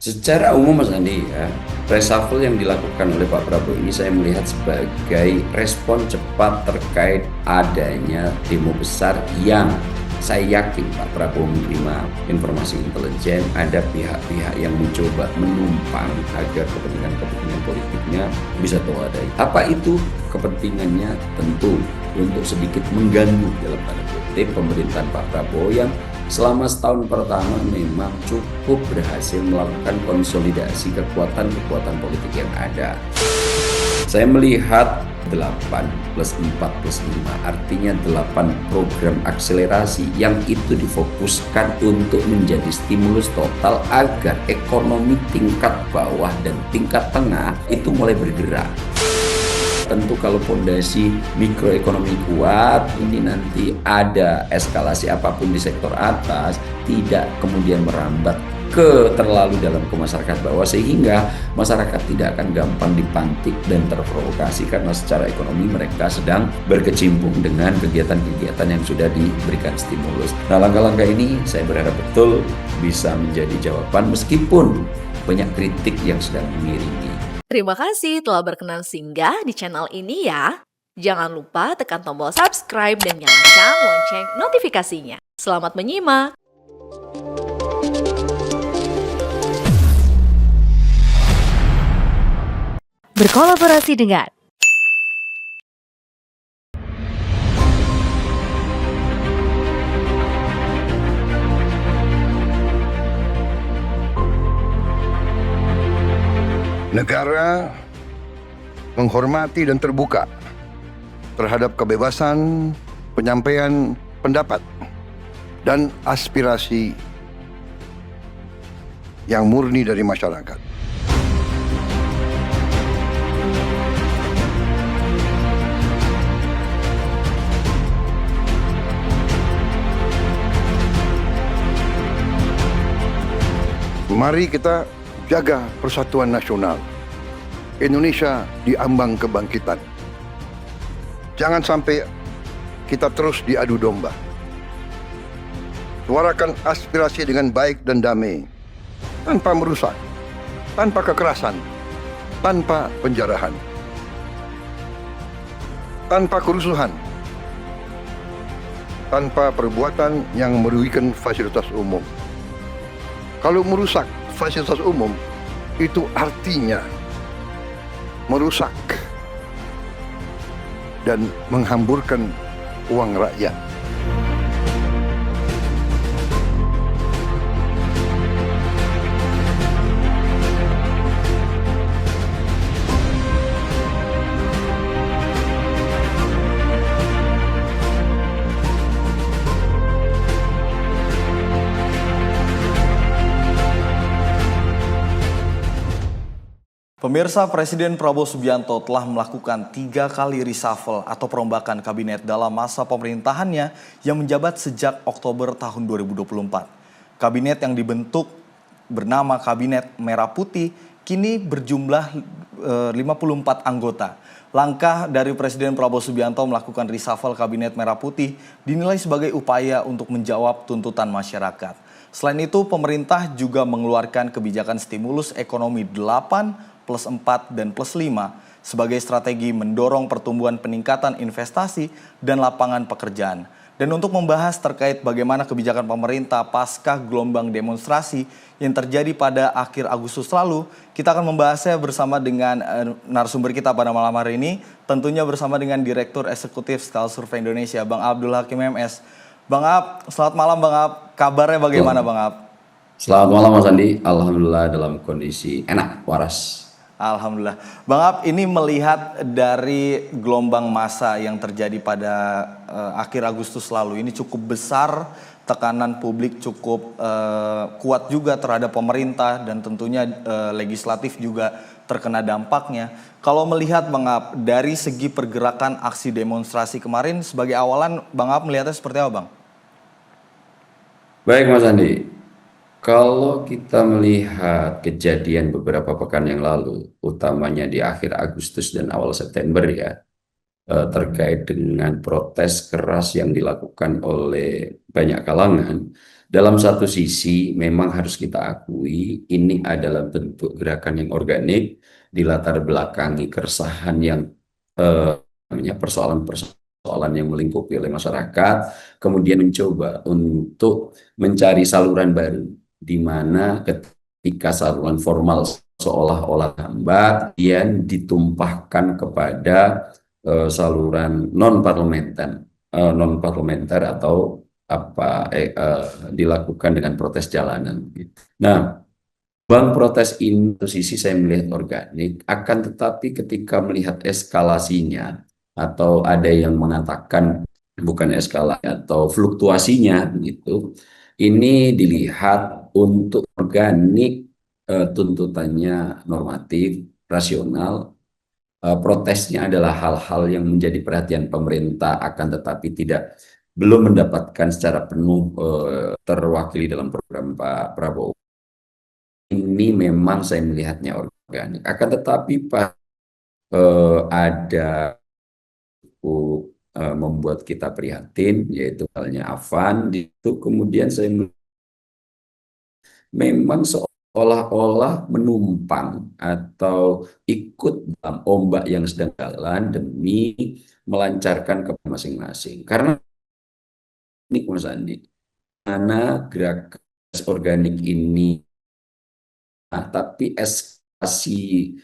Secara umum Mas Andi ya, reshuffle yang dilakukan oleh Pak Prabowo ini saya melihat sebagai respon cepat terkait adanya demo besar yang saya yakin Pak Prabowo menerima informasi intelijen, ada pihak-pihak yang mencoba menumpang agar kepentingan-kepentingan politiknya bisa terwadai. Apa itu kepentingannya? Tentu untuk sedikit mengganggu dalam tanda kutip pemerintahan Pak Prabowo yang selama setahun pertama memang cukup berhasil melakukan konsolidasi kekuatan-kekuatan politik yang ada. Saya melihat 8 plus 4 plus 5 artinya 8 program akselerasi yang itu difokuskan untuk menjadi stimulus total agar ekonomi tingkat bawah dan tingkat tengah itu mulai bergerak. Tentu kalau fondasi mikroekonomi kuat, ini nanti ada eskalasi apapun di sektor atas, tidak kemudian merambat terlalu dalam ke masyarakat bawah, sehingga masyarakat tidak akan gampang dipantik dan terprovokasi karena secara ekonomi mereka sedang berkecimpung dengan kegiatan-kegiatan yang sudah diberikan stimulus. Nah, langkah-langkah ini saya berharap betul bisa menjadi jawaban meskipun banyak kritik yang sedang mengiringi. Terima kasih telah berkenan singgah di channel ini ya. Jangan lupa tekan tombol subscribe dan nyalakan lonceng notifikasinya. Selamat menyimak! Berkolaborasi dengan negara menghormati dan terbuka terhadap kebebasan penyampaian pendapat dan aspirasi yang murni dari masyarakat. Mari kita jaga persatuan nasional. Indonesia di ambang kebangkitan. Jangan sampai kita terus diadu domba. Suarakan aspirasi dengan baik dan damai, tanpa merusak, tanpa kekerasan, tanpa penjarahan, tanpa kerusuhan, tanpa perbuatan yang merugikan fasilitas umum. Kalau merusak fasilitas umum, itu artinya merusak dan menghamburkan uang rakyat. Pemirsa, Presiden Prabowo Subianto telah melakukan 3 kali reshuffle atau perombakan kabinet dalam masa pemerintahannya yang menjabat sejak Oktober tahun 2024. Kabinet yang dibentuk bernama Kabinet Merah Putih kini berjumlah 54 anggota. Langkah dari Presiden Prabowo Subianto melakukan reshuffle Kabinet Merah Putih dinilai sebagai upaya untuk menjawab tuntutan masyarakat. Selain itu, pemerintah juga mengeluarkan kebijakan stimulus ekonomi 8 plus 4 dan plus 5 sebagai strategi mendorong pertumbuhan peningkatan investasi dan lapangan pekerjaan. Dan untuk membahas terkait bagaimana kebijakan pemerintah pasca gelombang demonstrasi yang terjadi pada akhir Agustus lalu, kita akan membahasnya bersama dengan narasumber kita pada malam hari ini, tentunya bersama dengan Direktur Eksekutif Skala Survei Indonesia, Bang Abdul Hakim MS. Bang Ab, selamat malam Bang Ab. Kabarnya bagaimana Bang Ab? Selamat malam Mas Andi, Alhamdulillah dalam kondisi enak, waras. Alhamdulillah. Bang Ab, ini melihat dari gelombang massa yang terjadi pada akhir Agustus lalu, ini cukup besar, tekanan publik cukup kuat juga terhadap pemerintah dan tentunya legislatif juga terkena dampaknya. Kalau melihat Bang Ab, dari segi pergerakan aksi demonstrasi kemarin sebagai awalan, Bang Ab melihatnya seperti apa Bang? Baik Mas Andi, kalau kita melihat kejadian beberapa pekan yang lalu, utamanya di akhir Agustus dan awal September ya, terkait dengan protes keras yang dilakukan oleh banyak kalangan, Dalam satu sisi memang harus kita akui ini adalah bentuk gerakan yang organik di latar belakangi keresahan yang namanya persoalan-persoalan yang melingkupi oleh masyarakat, kemudian mencoba untuk mencari saluran baru di mana ketika saluran formal seolah-olah hambat, kemudian ditumpahkan kepada saluran non parlementer atau dilakukan dengan protes jalanan gitu. Nah, Bang, protes ini satu sisi saya melihat organik, akan tetapi ketika melihat eskalasinya atau ada yang mengatakan bukan eskalasi atau fluktuasinya gitu, ini dilihat untuk organik, tuntutannya normatif, rasional, protesnya adalah hal-hal yang menjadi perhatian pemerintah akan tetapi belum mendapatkan secara penuh terwakili dalam program Pak Prabowo. Ini memang saya melihatnya organik. Akan tetapi Pak ada membuat kita prihatin, yaitu halnya Afan. Itu kemudian saya memang seolah-olah menumpang atau ikut dalam ombak yang sedang jalan demi melancarkan ke masing-masing. Karena ini Mas Andi, karena gerakan organik ini, tapi eskalasi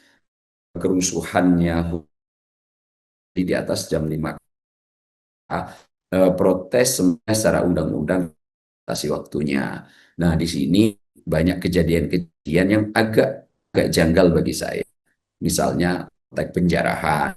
kerusuhannya di atas jam 5, protes secara undang-undang batasi waktunya. Nah, di sini banyak kejadian-kejadian yang agak janggal bagi saya. Misalnya konteks penjarahan,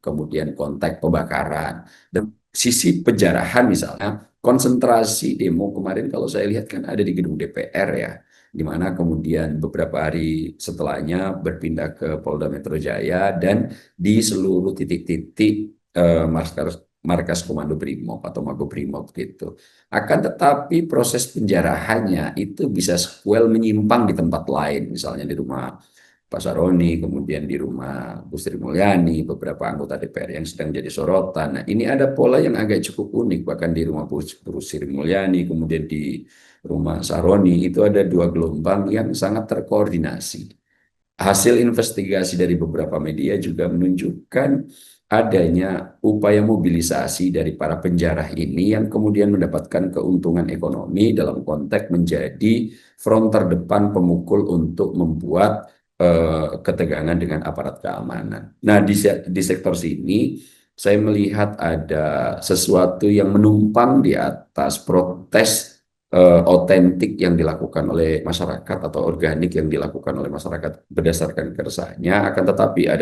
kemudian konteks pembakaran. Dan sisi penjarahan misalnya, konsentrasi demo kemarin kalau saya lihat kan ada di gedung DPR ya, di mana kemudian beberapa hari setelahnya berpindah ke Polda Metro Jaya dan di seluruh titik-titik markas Komando Brimob atau Makobrimob gitu. Akan tetapi proses penjarahannya itu bisa sequel menyimpang di tempat lain, misalnya di rumah Pak Saroni, kemudian di rumah Bu Sri Mulyani, beberapa anggota DPR yang sedang jadi sorotan. Nah, ini ada pola yang agak cukup unik, bahkan di rumah Bu Sri Mulyani, kemudian di rumah Saroni, itu ada dua gelombang yang sangat terkoordinasi. Hasil investigasi dari beberapa media juga menunjukkan adanya upaya mobilisasi dari para penjara ini yang kemudian mendapatkan keuntungan ekonomi dalam konteks menjadi front terdepan pemukul untuk membuat ketegangan dengan aparat keamanan. Nah, di sektor sini saya melihat ada sesuatu yang menumpang di atas protes otentik yang dilakukan oleh masyarakat atau organik yang dilakukan oleh masyarakat berdasarkan keresahannya, akan tetapi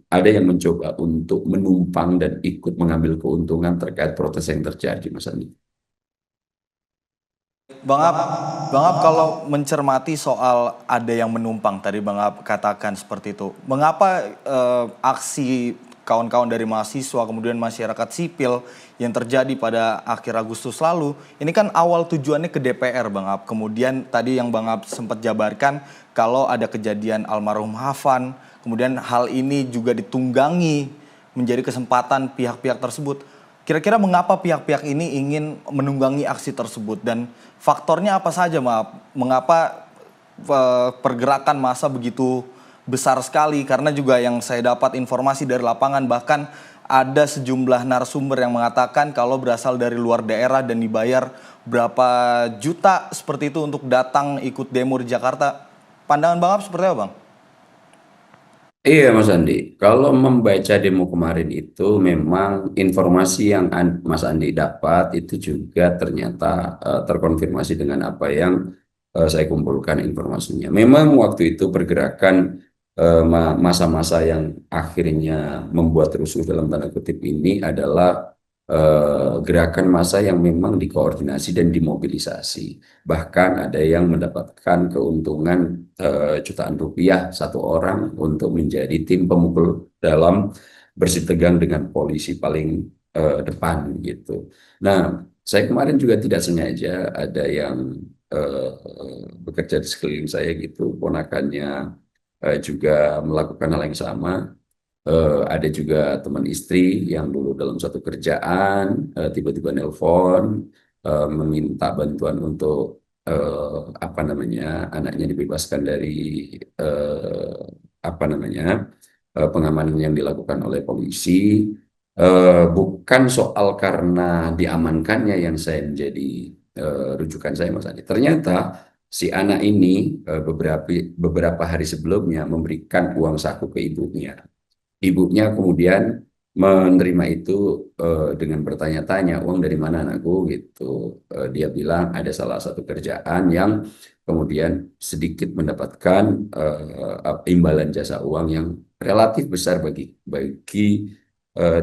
ada yang mencoba untuk menumpang dan ikut mengambil keuntungan terkait protes yang terjadi, Mas Andi. Bang Ab, kalau mencermati soal ada yang menumpang, tadi Bang Ab katakan seperti itu. Mengapa aksi kawan-kawan dari mahasiswa, kemudian masyarakat sipil yang terjadi pada akhir Agustus lalu, ini kan awal tujuannya ke DPR Bang Ab. Kemudian tadi yang Bang Ab sempat jabarkan kalau ada kejadian almarhum Hafan, kemudian hal ini juga ditunggangi menjadi kesempatan pihak-pihak tersebut. Kira-kira mengapa pihak-pihak ini ingin menunggangi aksi tersebut dan faktornya apa saja, maaf? Mengapa pergerakan massa begitu besar sekali? Karena juga yang saya dapat informasi dari lapangan, bahkan ada sejumlah narasumber yang mengatakan kalau berasal dari luar daerah dan dibayar berapa juta seperti itu untuk datang ikut demo di Jakarta. Pandangan Bang Ab seperti apa, Bang? Iya Mas Andi, kalau membaca demo kemarin itu memang informasi yang Mas Andi dapat itu juga ternyata terkonfirmasi dengan apa yang saya kumpulkan informasinya. Memang waktu itu pergerakan masa-masa yang akhirnya membuat rusuh dalam tanda kutip ini adalah gerakan massa yang memang dikoordinasi dan dimobilisasi. Bahkan ada yang mendapatkan keuntungan jutaan rupiah satu orang untuk menjadi tim pemukul dalam bersitegang dengan polisi paling depan gitu. Nah, saya kemarin juga tidak sengaja ada yang bekerja di sekeliling saya gitu, ponakannya juga melakukan hal yang sama. Ada juga teman istri yang dulu dalam satu kerjaan tiba-tiba nelpon meminta bantuan untuk apa namanya anaknya dibebaskan dari eh, apa namanya pengamanan yang dilakukan oleh polisi. Bukan soal karena diamankannya yang saya menjadi rujukan saya, Mas Andi. Ternyata si anak ini beberapa hari sebelumnya memberikan uang saku ke ibunya. Ibunya kemudian menerima itu dengan bertanya-tanya, uang dari mana anakku gitu. Dia bilang ada salah satu kerjaan yang kemudian sedikit mendapatkan imbalan jasa uang yang relatif besar bagi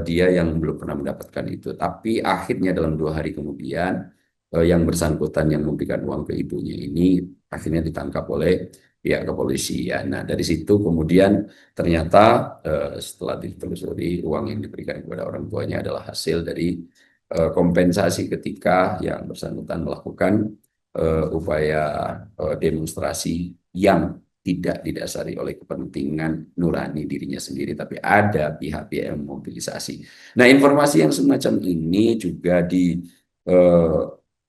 dia yang belum pernah mendapatkan itu. Tapi akhirnya dalam 2 hari kemudian yang bersangkutan yang memberikan uang ke ibunya ini akhirnya ditangkap oleh pihak kepolisian. Nah, dari situ kemudian ternyata setelah ditelusuri uang yang diberikan kepada orang tuanya adalah hasil dari kompensasi ketika yang bersangkutan melakukan upaya demonstrasi yang tidak didasari oleh kepentingan nurani dirinya sendiri, tapi ada pihak-pihak yang memobilisasi. Nah, informasi yang semacam ini juga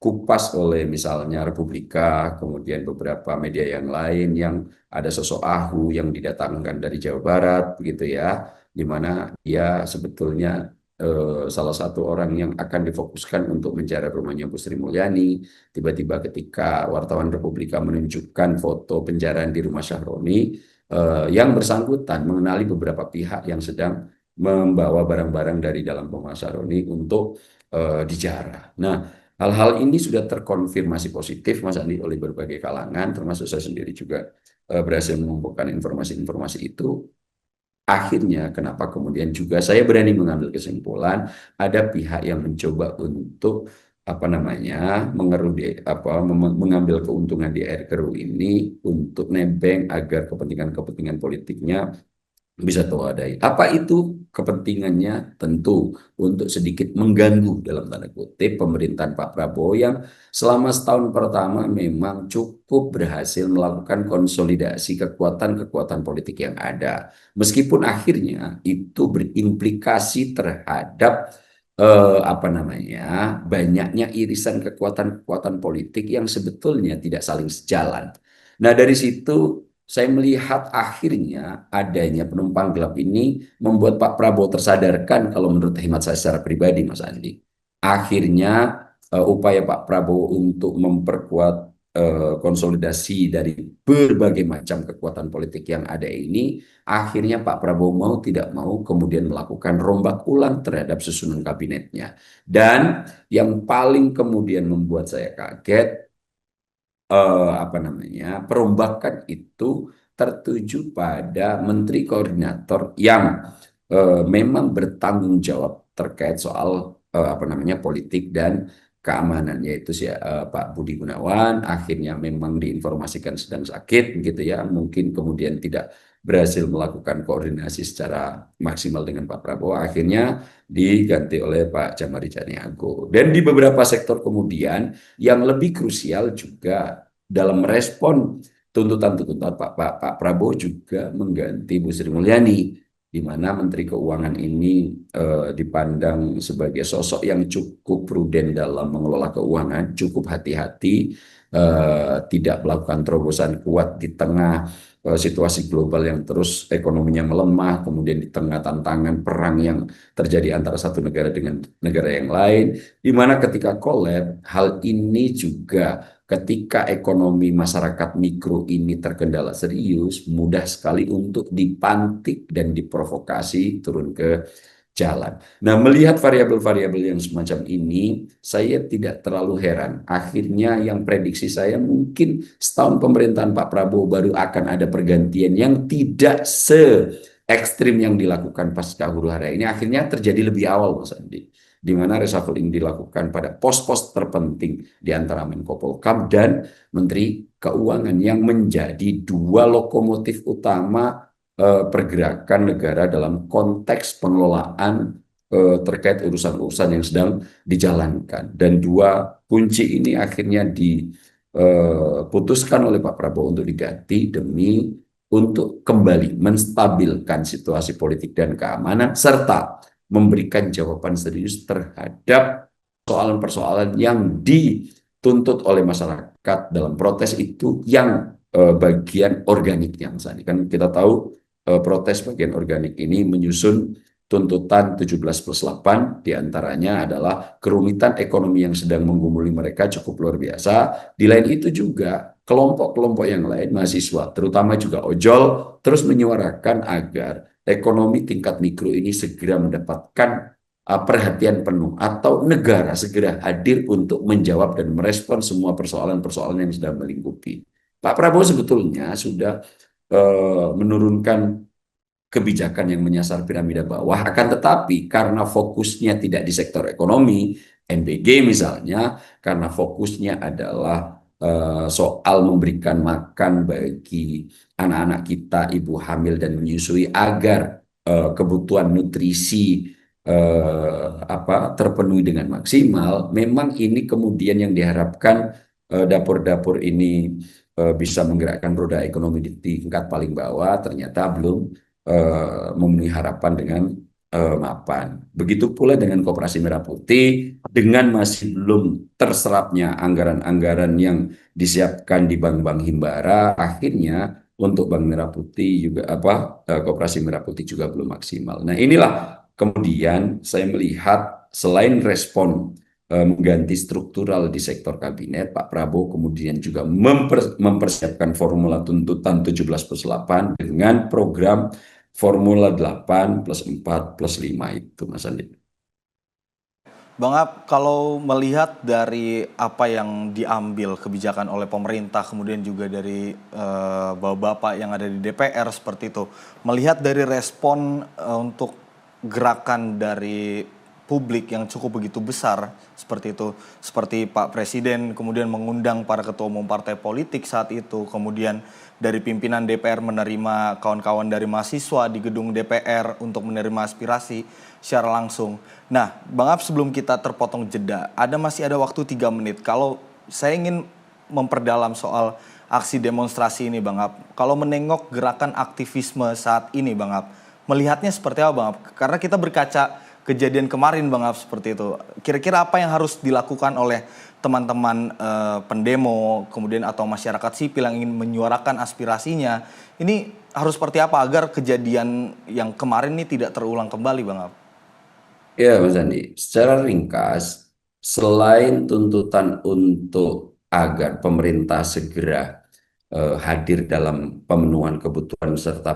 kupas oleh misalnya Republika, kemudian beberapa media yang lain yang ada sosok Ahu yang didatangkan dari Jawa Barat, begitu ya, di mana dia sebetulnya salah satu orang yang akan difokuskan untuk mencari rumahnya Bu Sri Mulyani. Tiba-tiba ketika wartawan Republika menunjukkan foto penjaraan di rumah Syahroni, yang bersangkutan mengenali beberapa pihak yang sedang membawa barang-barang dari dalam rumah Syahroni untuk dijarah. Nah, hal-hal ini sudah terkonfirmasi positif, Mas Andi, oleh berbagai kalangan, termasuk saya sendiri juga berhasil mengumpulkan informasi-informasi itu. Akhirnya, kenapa kemudian juga saya berani mengambil kesimpulan ada pihak yang mencoba untuk apa namanya mengambil keuntungan di air keruh ini untuk nebeng agar kepentingan-kepentingan politiknya bisa terwadai. Apa itu kepentingannya? Tentu untuk sedikit mengganggu dalam tanda kutip pemerintahan Pak Prabowo yang selama setahun pertama memang cukup berhasil melakukan konsolidasi kekuatan-kekuatan politik yang ada. Meskipun akhirnya itu berimplikasi terhadap apa namanya banyaknya irisan kekuatan-kekuatan politik yang sebetulnya tidak saling sejalan. Nah, dari situ saya melihat akhirnya adanya penumpang gelap ini membuat Pak Prabowo tersadarkan kalau menurut hemat saya secara pribadi, Mas Andi. Akhirnya upaya Pak Prabowo untuk memperkuat konsolidasi dari berbagai macam kekuatan politik yang ada ini, akhirnya Pak Prabowo mau tidak mau kemudian melakukan rombak ulang terhadap susunan kabinetnya. Dan yang paling kemudian membuat saya kaget, apa namanya perombakan itu tertuju pada menteri koordinator yang memang bertanggung jawab terkait soal apa namanya politik dan keamanan, yaitu Pak Budi Gunawan. Akhirnya memang diinformasikan sedang sakit begitu ya, mungkin kemudian tidak berhasil melakukan koordinasi secara maksimal dengan Pak Prabowo, akhirnya diganti oleh Pak Jamari Janiago. Dan di beberapa sektor kemudian yang lebih krusial juga dalam respon tuntutan-tuntutan Pak Prabowo juga mengganti Bu Sri Mulyani, di mana Menteri Keuangan ini dipandang sebagai sosok yang cukup prudent dalam mengelola keuangan, cukup hati-hati, tidak melakukan terobosan kuat di tengah situasi global yang terus ekonominya melemah, kemudian di tengah tantangan perang yang terjadi antara satu negara dengan negara yang lain, di mana ketika collab, hal ini juga ketika ekonomi masyarakat mikro ini terkendala serius, mudah sekali untuk dipantik dan diprovokasi turun ke jalan. Nah, melihat variabel-variabel yang semacam ini, saya tidak terlalu heran. Akhirnya yang prediksi saya mungkin setahun pemerintahan Pak Prabowo baru akan ada pergantian yang tidak se ekstrim yang dilakukan pasca huru hara ini. Akhirnya terjadi lebih awal, Mas Andi, di mana reshuffling dilakukan pada pos-pos terpenting di antara Menko Polhukam dan Menteri Keuangan yang menjadi dua lokomotif utama pergerakan negara dalam konteks pengelolaan terkait urusan-urusan yang sedang dijalankan. Dan dua kunci ini akhirnya diputuskan oleh Pak Prabowo untuk diganti demi untuk kembali menstabilkan situasi politik dan keamanan serta memberikan jawaban serius terhadap persoalan-persoalan yang dituntut oleh masyarakat dalam protes itu yang bagian organiknya, misalnya kan kita tahu protes bagian organik ini menyusun tuntutan 17+8, diantaranya adalah kerumitan ekonomi yang sedang menggumuli mereka cukup luar biasa. Di lain itu juga kelompok-kelompok yang lain, mahasiswa, terutama juga ojol, terus menyuarakan agar ekonomi tingkat mikro ini segera mendapatkan perhatian penuh atau negara segera hadir untuk menjawab dan merespon semua persoalan-persoalan yang sedang melingkupi. Pak Prabowo sebetulnya sudah menurunkan kebijakan yang menyasar piramida bawah, akan tetapi karena fokusnya tidak di sektor ekonomi, NBG misalnya, karena fokusnya adalah soal memberikan makan bagi anak-anak kita, ibu hamil dan menyusui agar kebutuhan nutrisi terpenuhi dengan maksimal. Memang ini kemudian yang diharapkan dapur-dapur ini bisa menggerakkan roda ekonomi di tingkat paling bawah, ternyata belum memenuhi harapan dengan mapan. Begitu pula dengan Koperasi Merah Putih, dengan masih belum terserapnya anggaran-anggaran yang disiapkan di bank-bank himbara, akhirnya untuk Bank Merah Putih juga Koperasi Merah Putih juga belum maksimal. Nah, inilah kemudian saya melihat selain respon mengganti struktural di sektor kabinet, Pak Prabowo kemudian juga mempersiapkan formula tuntutan 17+8 dengan program formula 8+4+5 itu, Mas Andi. Bang Ab, kalau melihat dari apa yang diambil kebijakan oleh pemerintah, kemudian juga dari bapak-bapak yang ada di DPR seperti itu, melihat dari respon untuk gerakan dari publik yang cukup begitu besar seperti itu, seperti Pak Presiden kemudian mengundang para ketua umum partai politik saat itu, kemudian dari pimpinan DPR menerima kawan-kawan dari mahasiswa di gedung DPR untuk menerima aspirasi secara langsung. Nah, Bang Ab, sebelum kita terpotong jeda, masih ada waktu 3 menit. Kalau saya ingin memperdalam soal aksi demonstrasi ini, Bang Ab, kalau menengok gerakan aktivisme saat ini, Bang Ab, melihatnya seperti apa, Bang Ab? Karena kita berkaca kejadian kemarin, Bang Ab, seperti itu. Kira-kira apa yang harus dilakukan oleh teman-teman pendemo, kemudian atau masyarakat sipil yang ingin menyuarakan aspirasinya, ini harus seperti apa agar kejadian yang kemarin ini tidak terulang kembali, Bang Ab? Ya, Mas Andi, secara ringkas, selain tuntutan untuk agar pemerintah segera hadir dalam pemenuhan kebutuhan serta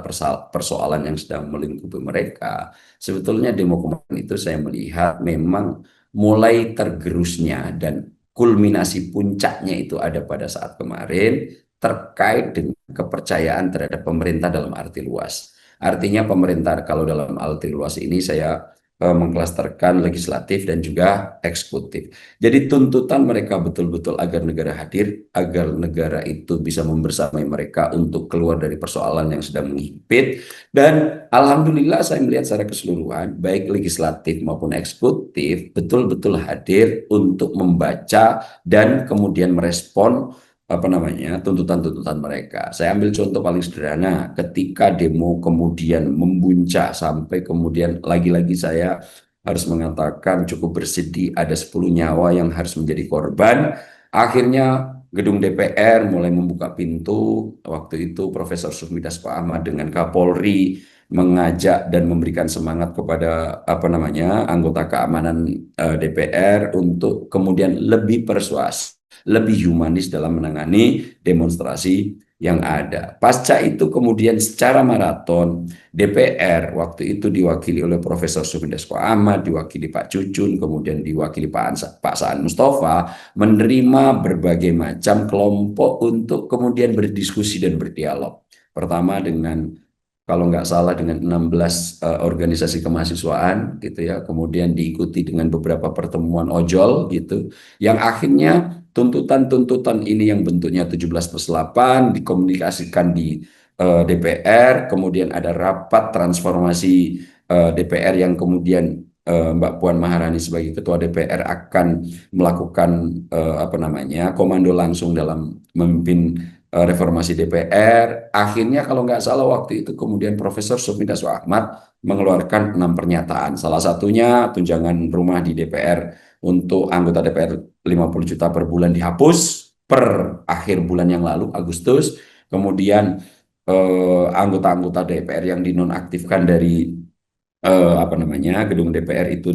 persoalan yang sedang melingkupi mereka, sebetulnya demo kemarin itu saya melihat memang mulai tergerusnya dan kulminasi puncaknya itu ada pada saat kemarin terkait dengan kepercayaan terhadap pemerintah dalam arti luas. Artinya pemerintah kalau dalam arti luas ini saya mengklasterkan legislatif dan juga eksekutif. Jadi tuntutan mereka betul-betul agar negara hadir, agar negara itu bisa membersamai mereka untuk keluar dari persoalan yang sedang menghimpit. Dan alhamdulillah saya melihat secara keseluruhan, baik legislatif maupun eksekutif, betul-betul hadir untuk membaca dan kemudian merespon tuntutan-tuntutan mereka. Saya ambil contoh paling sederhana, ketika demo kemudian membuncah sampai kemudian lagi-lagi saya harus mengatakan cukup bersedih ada 10 nyawa yang harus menjadi korban. Akhirnya gedung DPR mulai membuka pintu. Waktu itu Profesor Sufmi Dasko Ahmad dengan Kapolri mengajak dan memberikan semangat kepada anggota keamanan DPR untuk kemudian lebih persuasif, lebih humanis dalam menangani demonstrasi yang ada. Pasca itu kemudian secara maraton DPR waktu itu diwakili oleh Profesor Sufmi Dasko Ahmad, diwakili Pak Cucun, kemudian diwakili Pak Saan Mustafa, menerima berbagai macam kelompok untuk kemudian berdiskusi dan berdialog. Pertama dengan, kalau nggak salah, dengan 16 organisasi kemahasiswaan gitu ya, kemudian diikuti dengan beberapa pertemuan ojol gitu, yang akhirnya tuntutan-tuntutan ini yang bentuknya 17+8 dikomunikasikan di DPR, kemudian ada rapat transformasi DPR yang kemudian Mbak Puan Maharani sebagai Ketua DPR akan melakukan komando langsung dalam memimpin reformasi DPR. Akhirnya kalau nggak salah waktu itu kemudian Profesor Sufmi Dasko Ahmad mengeluarkan 6 pernyataan. Salah satunya tunjangan rumah di DPR untuk anggota DPR 50 juta per bulan dihapus per akhir bulan yang lalu Agustus. Kemudian anggota-anggota DPR yang dinonaktifkan dari apa namanya gedung DPR itu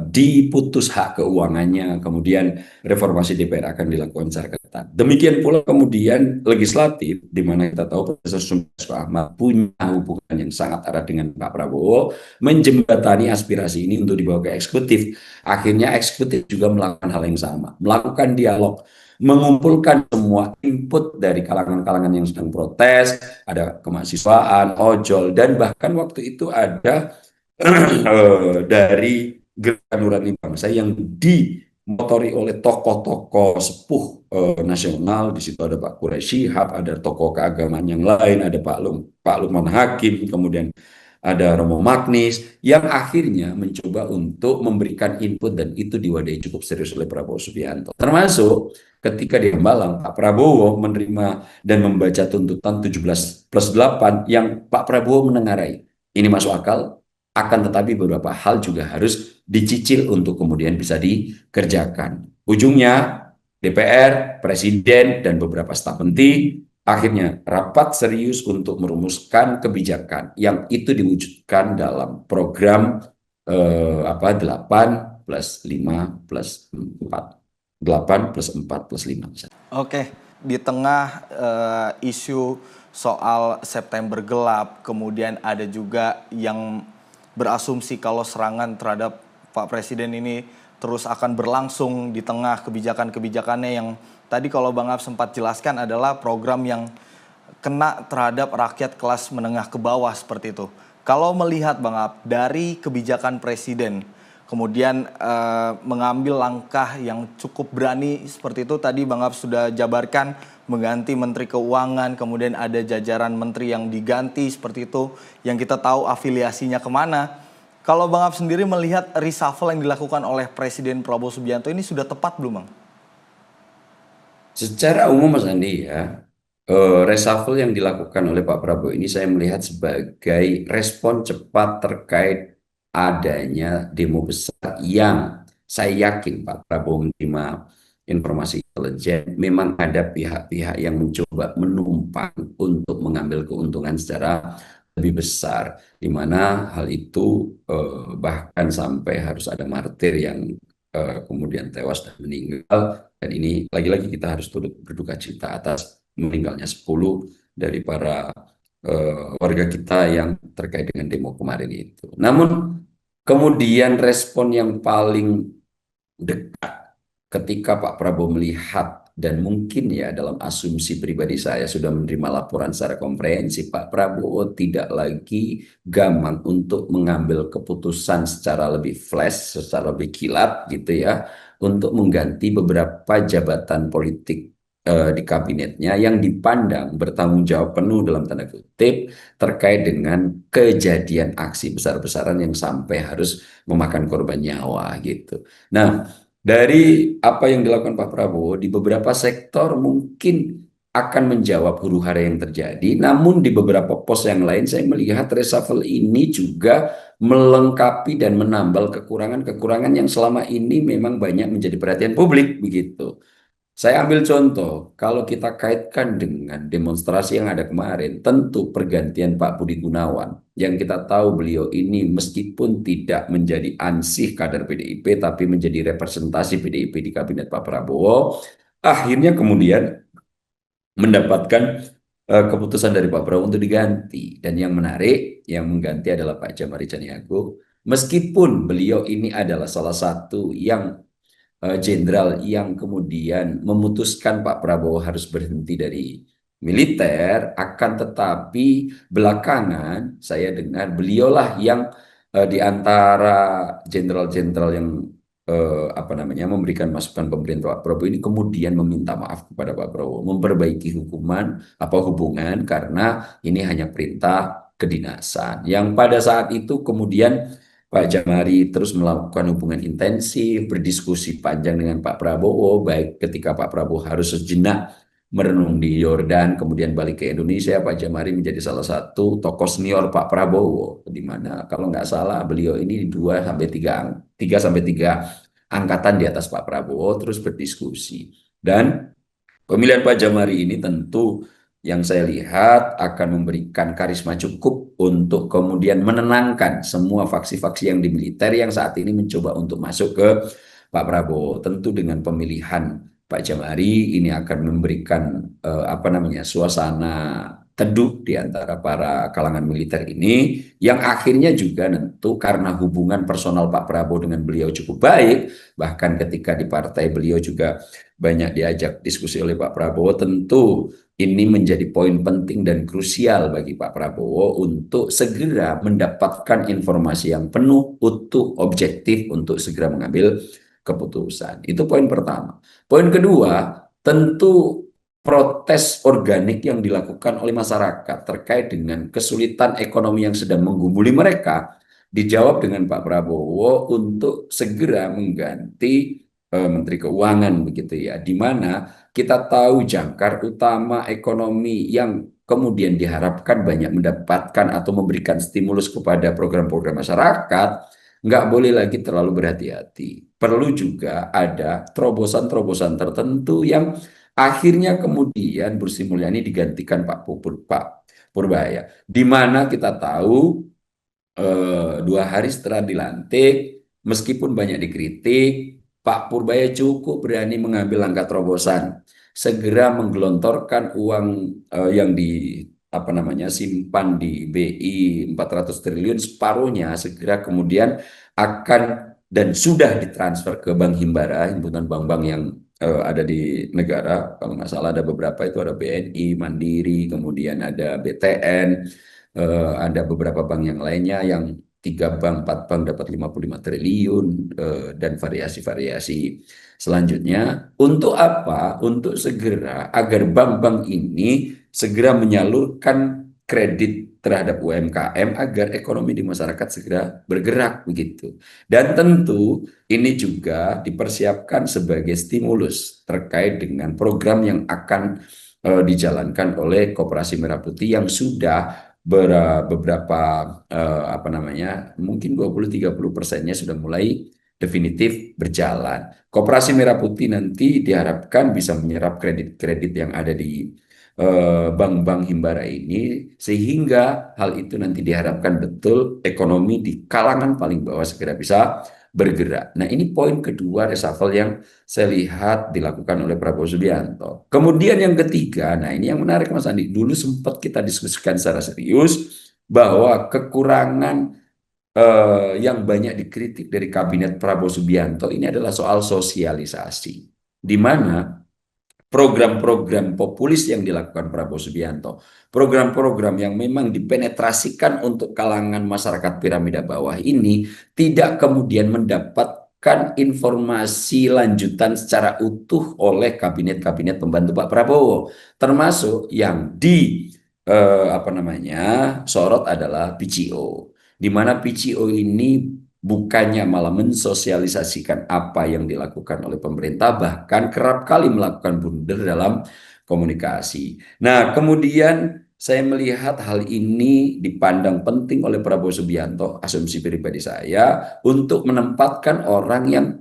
diputus hak keuangannya, kemudian reformasi DPR akan dilakukan secara ketat. Demikian pula kemudian legislatif, di mana kita tahu Profesor Sundasko Ahmad punya hubungan yang sangat erat dengan Pak Prabowo, menjembatani aspirasi ini untuk dibawa ke eksekutif. Akhirnya eksekutif juga melakukan hal yang sama, melakukan dialog, mengumpulkan semua input dari kalangan-kalangan yang sedang protes, ada kemahasiswaan, ojol, dan bahkan waktu itu ada dari Gerakan Nurani Bangsa yang dimotori oleh tokoh-tokoh sepuh nasional. Di situ ada Pak Quraisy Shihab, ada tokoh keagamaan yang lain, ada Pak Lukman Hakim, kemudian ada Romo Magnis, yang akhirnya mencoba untuk memberikan input, dan itu diwadahi cukup serius oleh Prabowo Subianto. Termasuk ketika di Hambalang, Pak Prabowo menerima dan membaca tuntutan 17+8 yang Pak Prabowo menengarai. Ini masuk akal, akan tetapi beberapa hal juga harus dicicil untuk kemudian bisa dikerjakan. Ujungnya DPR, Presiden, dan beberapa staf menteri akhirnya rapat serius untuk merumuskan kebijakan yang itu diwujudkan dalam program 8+5+4. 8+4+5. Oke, di tengah isu soal September gelap, kemudian ada juga yang berasumsi kalau serangan terhadap Pak Presiden ini terus akan berlangsung di tengah kebijakan-kebijakannya yang tadi kalau Bang Ab sempat jelaskan adalah program yang kena terhadap rakyat kelas menengah ke bawah seperti itu. Kalau melihat Bang Ab dari kebijakan Presiden, kemudian mengambil langkah yang cukup berani seperti itu, tadi Bang Ab sudah jabarkan mengganti Menteri Keuangan, kemudian ada jajaran menteri yang diganti seperti itu, yang kita tahu afiliasinya kemana. Kalau Bang Ab sendiri melihat reshuffle yang dilakukan oleh Presiden Prabowo Subianto ini sudah tepat belum, Bang? Secara umum Mas Andi ya, reshuffle yang dilakukan oleh Pak Prabowo ini saya melihat sebagai respon cepat terkait adanya demo besar yang saya yakin Pak Prabowo menerima informasi intelijen. Memang ada pihak-pihak yang mencoba menumpang untuk mengambil keuntungan secara lebih besar, di mana hal itu bahkan sampai harus ada martir yang kemudian tewas dan meninggal. Dan ini lagi-lagi kita harus turut berduka cita atas meninggalnya 10 dari para warga kita yang terkait dengan demo kemarin itu. Namun kemudian respon yang paling dekat ketika Pak Prabowo melihat, dan mungkin ya dalam asumsi pribadi saya sudah menerima laporan secara komprehensif, Pak Prabowo tidak lagi gampang untuk mengambil keputusan secara lebih flash, secara lebih kilat gitu ya, untuk mengganti beberapa jabatan politik di kabinetnya yang dipandang bertanggung jawab penuh dalam tanda kutip terkait dengan kejadian aksi besar-besaran yang sampai harus memakan korban nyawa gitu. Nah, dari apa yang dilakukan Pak Prabowo di beberapa sektor mungkin akan menjawab huru-hara yang terjadi, namun di beberapa pos yang lain saya melihat reshuffle ini juga melengkapi dan menambal kekurangan-kekurangan yang selama ini memang banyak menjadi perhatian publik begitu. Saya ambil contoh, kalau kita kaitkan dengan demonstrasi yang ada kemarin, tentu pergantian Pak Budi Gunawan, yang kita tahu beliau ini meskipun tidak menjadi ansih kader PDIP, tapi menjadi representasi PDIP di kabinet Pak Prabowo, akhirnya kemudian mendapatkan keputusan dari Pak Prabowo untuk diganti. Dan yang menarik, yang mengganti adalah Pak Jamari Caniago, meskipun beliau ini adalah salah satu yang jenderal yang kemudian memutuskan Pak Prabowo harus berhenti dari militer, akan tetapi belakangan saya dengar beliaulah yang di antara jenderal-jenderal yang memberikan masukan pemerintah Pak Prabowo ini kemudian meminta maaf kepada Pak Prabowo, memperbaiki hubungan karena ini hanya perintah kedinasan yang pada saat itu kemudian Pak Jamari terus melakukan hubungan intensif, berdiskusi panjang dengan Pak Prabowo, baik ketika Pak Prabowo harus sejenak merenung di Yordan, kemudian balik ke Indonesia. Pak Jamari menjadi salah satu tokoh senior Pak Prabowo, di mana kalau nggak salah beliau ini 2 sampai 3 angkatan di atas Pak Prabowo, terus berdiskusi. Dan pemilihan Pak Jamari ini tentu yang saya lihat akan memberikan karisma cukup untuk kemudian menenangkan semua faksi-faksi yang di militer yang saat ini mencoba untuk masuk ke Pak Prabowo. Tentu dengan pemilihan Pak Jamari ini akan memberikan suasana teduh di antara para kalangan militer ini, yang akhirnya juga tentu karena hubungan personal Pak Prabowo dengan beliau cukup baik, bahkan ketika di partai beliau juga banyak diajak diskusi oleh Pak Prabowo, tentu ini menjadi poin penting dan krusial bagi Pak Prabowo untuk segera mendapatkan informasi yang penuh, utuh, objektif untuk segera mengambil keputusan. Itu poin pertama. Poin kedua, tentu protes organik yang dilakukan oleh masyarakat terkait dengan kesulitan ekonomi yang sedang menggumuli mereka dijawab dengan Pak Prabowo untuk segera mengganti Menteri Keuangan, begitu ya, di mana kita tahu jangkar utama ekonomi yang kemudian diharapkan banyak mendapatkan atau memberikan stimulus kepada program-program masyarakat nggak boleh lagi terlalu berhati-hati. Perlu juga ada terobosan-terobosan tertentu yang akhirnya kemudian Bu Sri Mulyani digantikan Pak Purbaya, di mana kita tahu 2 hari setelah dilantik, meskipun banyak dikritik, Pak Purbaya cukup berani mengambil langkah terobosan, segera menggelontorkan uang yang simpan di BI 400 triliun, separuhnya segera kemudian akan dan sudah ditransfer ke Bank Himbara, himpunan bank-bank yang ada di negara. Kalau nggak salah ada beberapa, itu ada BNI, Mandiri, kemudian ada BTN, ada beberapa bank yang lainnya, yang 3 bank, 4 bank dapat 55 triliun, dan variasi-variasi selanjutnya. Untuk apa? Untuk segera agar bank-bank ini segera menyalurkan kredit terhadap UMKM agar ekonomi di masyarakat segera bergerak, begitu. Dan tentu ini juga dipersiapkan sebagai stimulus terkait dengan program yang akan dijalankan oleh Koperasi Merah Putih yang sudah beberapa mungkin 20-30%-nya sudah mulai definitif berjalan. Koperasi Merah Putih nanti diharapkan bisa menyerap kredit-kredit yang ada di bank-bank Himbara ini, sehingga hal itu nanti diharapkan betul ekonomi di kalangan paling bawah segera bisa bergerak. Nah, ini poin kedua reshuffle yang saya lihat dilakukan oleh Prabowo Subianto. Kemudian yang ketiga, nah ini yang menarik Mas Andi, dulu sempat kita diskusikan secara serius bahwa kekurangan yang banyak dikritik dari kabinet Prabowo Subianto ini adalah soal sosialisasi, di mana program-program populis yang dilakukan Prabowo Subianto, program-program yang memang dipenetrasikan untuk kalangan masyarakat piramida bawah ini, tidak kemudian mendapatkan informasi lanjutan secara utuh oleh kabinet-kabinet pembantu Pak Prabowo, termasuk yang sorot adalah PCO, di mana PCO ini bukannya malah mensosialisasikan apa yang dilakukan oleh pemerintah, bahkan kerap kali melakukan blunder dalam komunikasi. Nah, kemudian saya melihat hal ini dipandang penting oleh Prabowo Subianto, asumsi pribadi saya, untuk menempatkan orang yang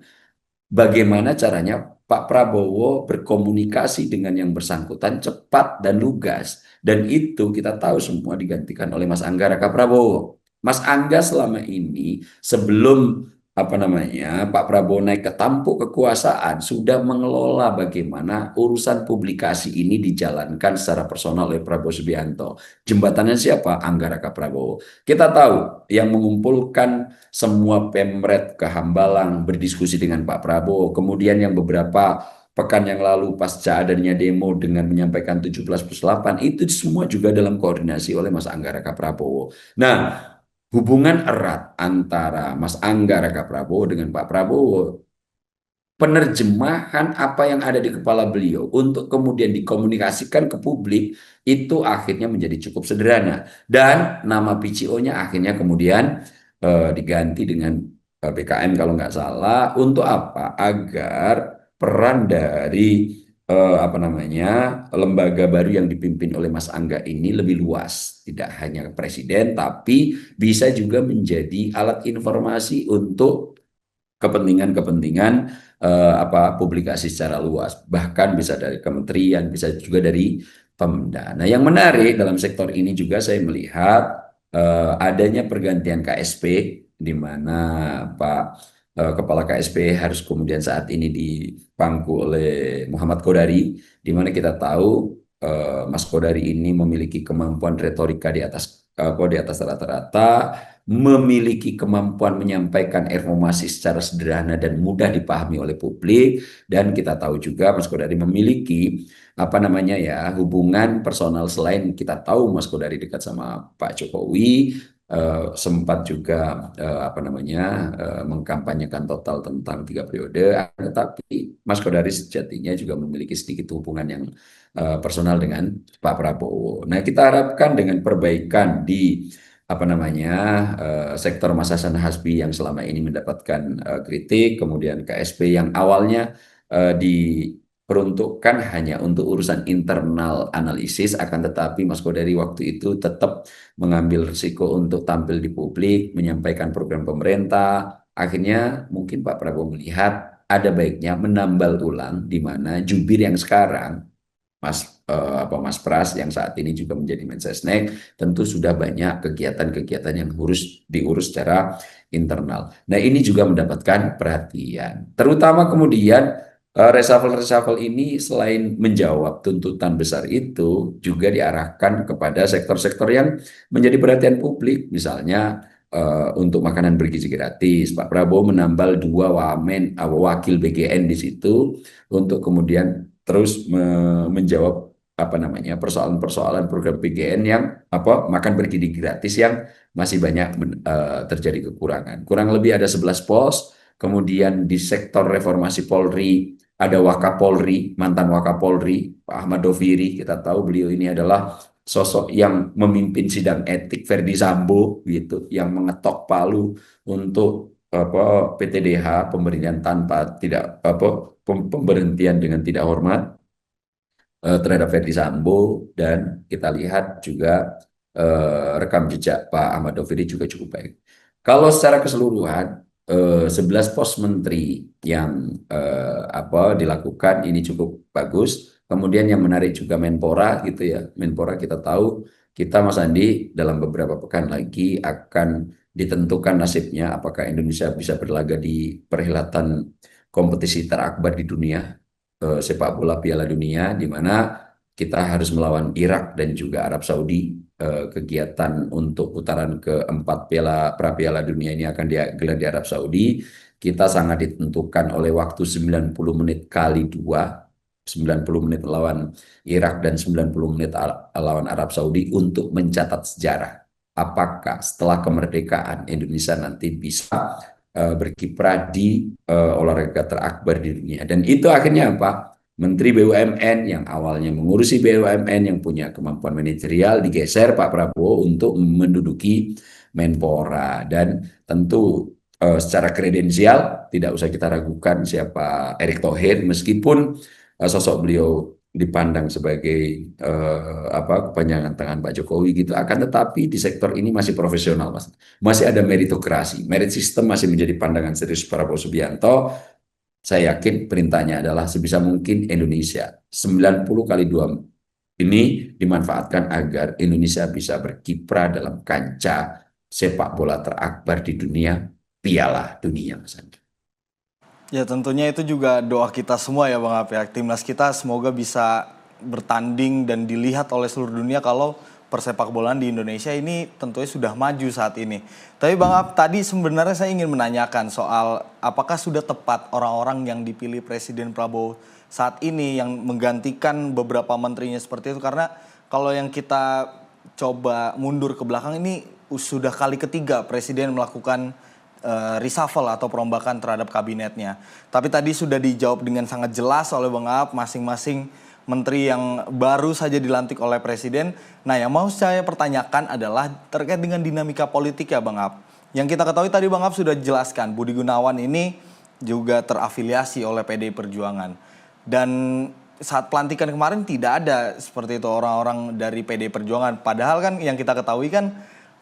bagaimana caranya Pak Prabowo berkomunikasi dengan yang bersangkutan cepat dan lugas. Dan itu kita tahu semua digantikan oleh Mas Angga Raka Prabowo. Mas Angga selama ini sebelum Pak Prabowo naik ke tampuk kekuasaan sudah mengelola bagaimana urusan publikasi ini dijalankan secara personal oleh Prabowo Subianto. Jembatannya siapa? Angga Raka Prabowo. Kita tahu yang mengumpulkan semua Pemret ke Hambalang berdiskusi dengan Pak Prabowo. Kemudian yang beberapa pekan yang lalu pasca adanya demo dengan menyampaikan 17+8, itu semua juga dalam koordinasi oleh Mas Angga Raka Prabowo. Nah, hubungan erat antara Mas Angga Raka Prabowo dengan Pak Prabowo, penerjemahan apa yang ada di kepala beliau untuk kemudian dikomunikasikan ke publik itu akhirnya menjadi cukup sederhana, dan nama PCO-nya akhirnya kemudian diganti dengan BKM kalau nggak salah. Untuk apa? Agar peran dari apa namanya, lembaga baru yang dipimpin oleh Mas Angga ini lebih luas, tidak hanya presiden, tapi bisa juga menjadi alat informasi untuk kepentingan-kepentingan apa publikasi secara luas, bahkan bisa dari kementerian, bisa juga dari Pemda. Nah, yang menarik dalam sektor ini juga saya melihat adanya pergantian KSP, di mana Pak Kepala KSP harus kemudian saat ini dipangku oleh Muhammad Kodari, di mana kita tahu Mas Kodari ini memiliki kemampuan retorika di atas rata-rata, memiliki kemampuan menyampaikan informasi secara sederhana dan mudah dipahami oleh publik, dan kita tahu juga Mas Kodari memiliki apa namanya ya, hubungan personal. Selain kita tahu Mas Kodari dekat sama Pak Jokowi, sempat juga apa namanya mengkampanyekan total tentang 3 periode, tetapi Mas Kodari sejatinya juga memiliki sedikit hubungan yang personal dengan Pak Prabowo. Nah, kita harapkan dengan perbaikan di apa namanya sektor Mas Hasan Hasbi yang selama ini mendapatkan kritik, kemudian KSP yang awalnya diperuntukkan hanya untuk urusan internal analisis, akan tetapi Mas Kodari waktu itu tetap mengambil risiko untuk tampil di publik, menyampaikan program pemerintah. Akhirnya mungkin Pak Prabowo melihat ada baiknya menambal ulang, di mana jubir yang sekarang Mas Pras yang saat ini juga menjadi Mensesnek, tentu sudah banyak kegiatan-kegiatan yang diurus secara internal. Nah, ini juga mendapatkan perhatian. Terutama kemudian reshuffle-reshuffle ini selain menjawab tuntutan besar itu, juga diarahkan kepada sektor-sektor yang menjadi perhatian publik. Misalnya untuk makanan bergizi gratis, Pak Prabowo menambal 2 wakil BGN di situ untuk kemudian terus menjawab apa namanya persoalan-persoalan program PGN yang apa makan bergizi gratis yang masih banyak terjadi kekurangan. Kurang lebih ada 11 pos. Kemudian di sektor reformasi Polri ada Wakapolri, mantan Wakapolri Pak Ahmad Doviri. Kita tahu beliau ini adalah sosok yang memimpin sidang etik Verdi Sambo gitu, yang mengetok palu untuk apa PTDH, pemberhentian tanpa tidak apa pemberhentian dengan tidak hormat terhadap Verdi Sambo. Dan kita lihat juga rekam jejak Pak Ahmad Doviri juga cukup baik. Kalau secara keseluruhan 11 pos menteri yang apa dilakukan ini cukup bagus. Kemudian yang menarik juga Menpora gitu ya. Menpora kita tahu, kita Mas Andi dalam beberapa pekan lagi akan ditentukan nasibnya apakah Indonesia bisa berlaga di perhelatan kompetisi terakbar di dunia, sepak bola Piala Dunia, di mana kita harus melawan Irak dan juga Arab Saudi. Kegiatan untuk putaran keempat Piala Dunia ini akan digelar di Arab Saudi. Kita sangat ditentukan oleh waktu 90 menit kali 2, 90 menit lawan Irak dan 90 menit lawan Arab Saudi untuk mencatat sejarah. Apakah setelah kemerdekaan Indonesia nanti bisa berkiprah di olahraga terakbar di dunia. Dan itu akhirnya apa? Menteri BUMN yang awalnya mengurusi BUMN yang punya kemampuan manajerial digeser Pak Prabowo untuk menduduki Menpora. Dan tentu secara kredensial tidak usah kita ragukan siapa Erick Thohir, meskipun sosok beliau dipandang sebagai apa kepanjangan tangan Pak Jokowi gitu, akan tetapi di sektor ini masih profesional, Mas. Masih ada meritokrasi, merit system masih menjadi pandangan serius Prabowo Subianto. Saya yakin perintahnya adalah sebisa mungkin Indonesia 90 kali 2 ini dimanfaatkan agar Indonesia bisa berkiprah dalam kancah sepak bola terakbar di dunia, Piala Dunia, Mas Andi. Ya, tentunya itu juga doa kita semua ya Bang Ap. Timnas kita semoga bisa bertanding dan dilihat oleh seluruh dunia kalau persepak bolaan di Indonesia ini tentunya sudah maju saat ini. Tapi Bang Ap, tadi sebenarnya saya ingin menanyakan soal apakah sudah tepat orang-orang yang dipilih Presiden Prabowo saat ini yang menggantikan beberapa menterinya seperti itu. Karena kalau yang kita coba mundur ke belakang ini sudah kali ketiga Presiden melakukan reshuffle atau perombakan terhadap kabinetnya. Tapi tadi sudah dijawab dengan sangat jelas oleh Bang Ap, masing-masing menteri yang baru saja dilantik oleh Presiden. Nah, yang mau saya pertanyakan adalah terkait dengan dinamika politik ya Bang Ap. Yang kita ketahui tadi Bang Ap sudah jelaskan, Budi Gunawan ini juga terafiliasi oleh PDI Perjuangan. Dan saat pelantikan kemarin tidak ada seperti itu orang-orang dari PD Perjuangan. Padahal kan yang kita ketahui kan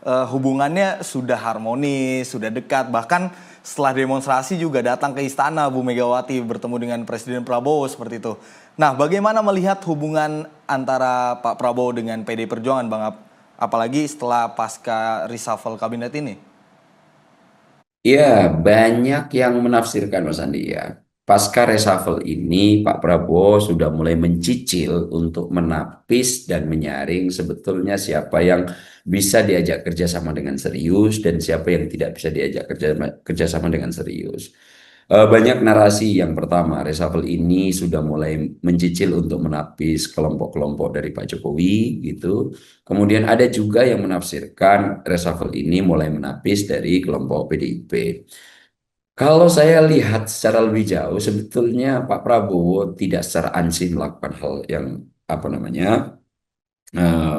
hubungannya sudah harmonis, sudah dekat. Bahkan setelah demonstrasi juga datang ke istana Bu Megawati bertemu dengan Presiden Prabowo seperti itu. Nah, bagaimana melihat hubungan antara Pak Prabowo dengan PD Perjuangan, Bang? Apalagi setelah pasca reshuffle kabinet ini? Ya, banyak yang menafsirkan Mas Andi ya. Pasca reshuffle ini Pak Prabowo sudah mulai mencicil untuk menapis dan menyaring sebetulnya siapa yang bisa diajak kerjasama dengan serius dan siapa yang tidak bisa diajak kerjasama dengan serius. Banyak narasi yang pertama, reshuffle ini sudah mulai mencicil untuk menapis kelompok-kelompok dari Pak Jokowi gitu. Kemudian ada juga yang menafsirkan reshuffle ini mulai menapis dari kelompok PDIP. Kalau saya lihat secara lebih jauh, sebetulnya Pak Prabowo tidak secara ansih melakukan hal yang apa namanya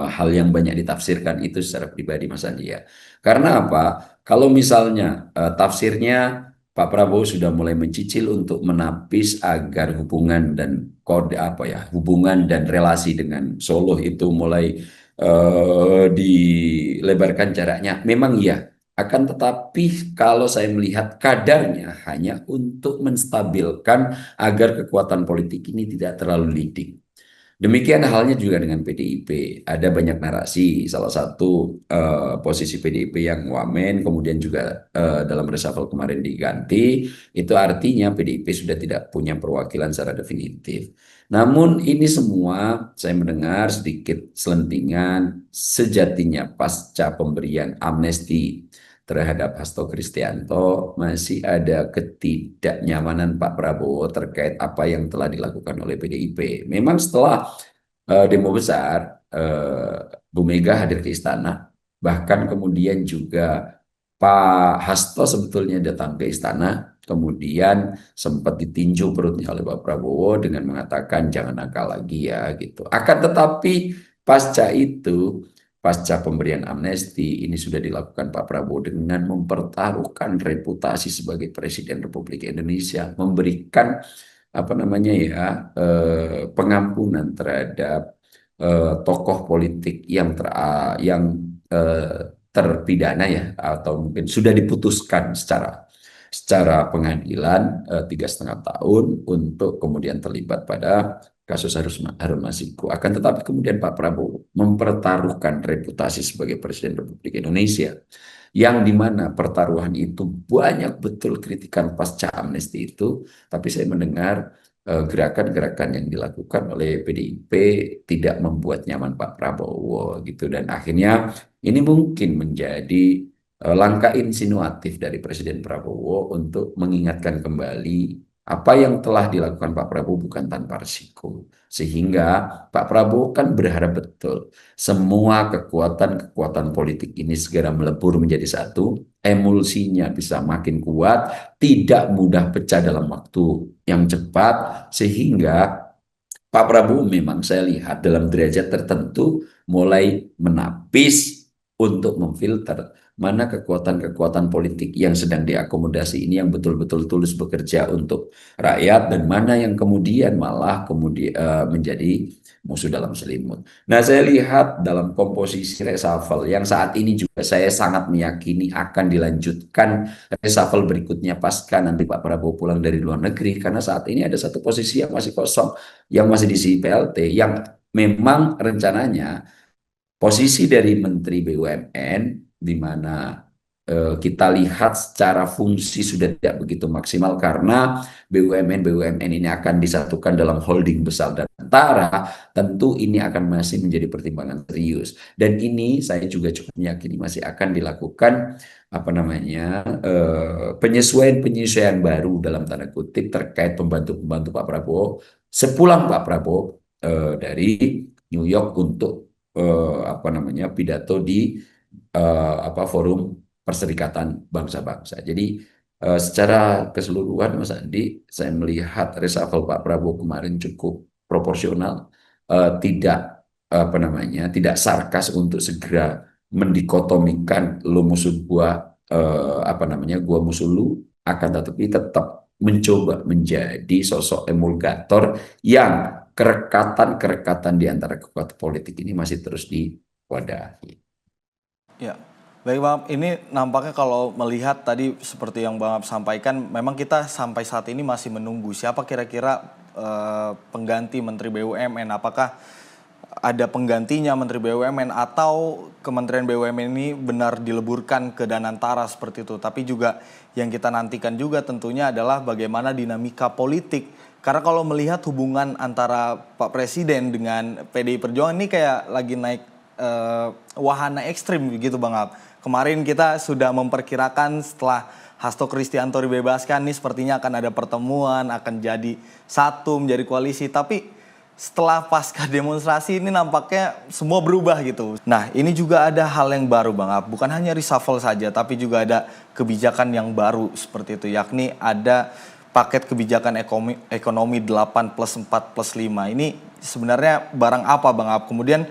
hal yang banyak ditafsirkan itu secara pribadi Mas Andi ya. Karena apa? Kalau misalnya tafsirnya Pak Prabowo sudah mulai mencicil untuk menapis agar hubungan dan kode apa ya, hubungan dan relasi dengan Solo itu mulai dilebarkan jaraknya. Memang iya. Akan tetapi kalau saya melihat kadarnya hanya untuk menstabilkan agar kekuatan politik ini tidak terlalu leading. Demikian halnya juga dengan PDIP. Ada banyak narasi, salah satu posisi PDIP yang wamen, kemudian juga dalam reshuffle kemarin diganti, itu artinya PDIP sudah tidak punya perwakilan secara definitif. Namun ini semua saya mendengar sedikit selentingan sejatinya pasca pemberian amnesti terhadap Hasto Kristianto masih ada ketidaknyamanan Pak Prabowo terkait apa yang telah dilakukan oleh PDIP. Memang setelah demo besar, Bu Mega hadir ke istana, bahkan kemudian juga Pak Hasto sebetulnya datang ke istana, kemudian sempat ditinju perutnya oleh Pak Prabowo dengan mengatakan jangan nakal lagi ya gitu. Akan tetapi pasca itu pasca pemberian amnesti ini sudah dilakukan Pak Prabowo dengan mempertaruhkan reputasi sebagai Presiden Republik Indonesia, memberikan apa namanya ya pengampunan terhadap tokoh politik yang terpidana ya atau mungkin sudah diputuskan secara pengadilan 3,5 tahun untuk kemudian terlibat pada kasus Harun Masiku. Akan tetapi kemudian Pak Prabowo mempertaruhkan reputasi sebagai Presiden Republik Indonesia, yang dimana pertaruhan itu banyak betul kritikan pasca amnesti itu, tapi saya mendengar gerakan-gerakan yang dilakukan oleh PDIP tidak membuat nyaman Pak Prabowo gitu, dan akhirnya ini mungkin menjadi langkah insinuatif dari Presiden Prabowo untuk mengingatkan kembali apa yang telah dilakukan Pak Prabowo bukan tanpa risiko. Sehingga Pak Prabowo kan berharap betul semua kekuatan-kekuatan politik ini segera melebur menjadi satu, emulsinya bisa makin kuat, tidak mudah pecah dalam waktu yang cepat, sehingga Pak Prabowo memang saya lihat dalam derajat tertentu mulai menapis untuk memfilter mana kekuatan-kekuatan politik yang sedang diakomodasi ini yang betul-betul tulus bekerja untuk rakyat dan mana yang kemudian malah menjadi musuh dalam selimut. Nah, saya lihat dalam komposisi reshuffle yang saat ini juga saya sangat meyakini akan dilanjutkan reshuffle berikutnya pasca nanti Pak Prabowo pulang dari luar negeri, karena saat ini ada satu posisi yang masih kosong yang masih diisi PLT yang memang rencananya posisi dari Menteri BUMN di mana kita lihat secara fungsi sudah tidak begitu maksimal karena BUMN ini akan disatukan dalam holding besar dan antara, tentu ini akan masih menjadi pertimbangan serius, dan ini saya juga cukup meyakini masih akan dilakukan apa namanya penyesuaian baru dalam tanda kutip terkait pembantu-pembantu Pak Prabowo sepulang Pak Prabowo dari New York untuk apa namanya pidato di forum Perserikatan Bangsa-Bangsa. Jadi secara keseluruhan Mas Andi, saya melihat reshuffle Pak Prabowo kemarin cukup proporsional, tidak apa namanya, tidak sarkas untuk segera mendikotomikan lu musuh gua apa namanya gua musuh lu, akan tetapi tetap mencoba menjadi sosok emulgator yang kerekatan di antara kekuatan politik ini masih terus diwadahi. Ya, baik Bang Ab, ini nampaknya kalau melihat tadi seperti yang Bang Ab sampaikan, memang kita sampai saat ini masih menunggu siapa kira-kira pengganti Menteri BUMN. Apakah ada penggantinya Menteri BUMN atau Kementerian BUMN ini benar dileburkan ke Danantara seperti itu. Tapi juga yang kita nantikan juga tentunya adalah bagaimana dinamika politik. Karena kalau melihat hubungan antara Pak Presiden dengan PDI Perjuangan ini kayak lagi naik wahana ekstrim gitu Bang Ab. Kemarin kita sudah memperkirakan setelah Hasto Kristianto dibebaskan nih sepertinya akan ada pertemuan, akan jadi satu menjadi koalisi. Tapi setelah pasca demonstrasi ini nampaknya semua berubah gitu. Nah ini juga ada hal yang baru Bang Ab. Bukan hanya reshuffle saja tapi juga ada kebijakan yang baru seperti itu. Yakni ada paket kebijakan ekonomi 8+4+5. Ini sebenarnya barang apa Bang Ab? Kemudian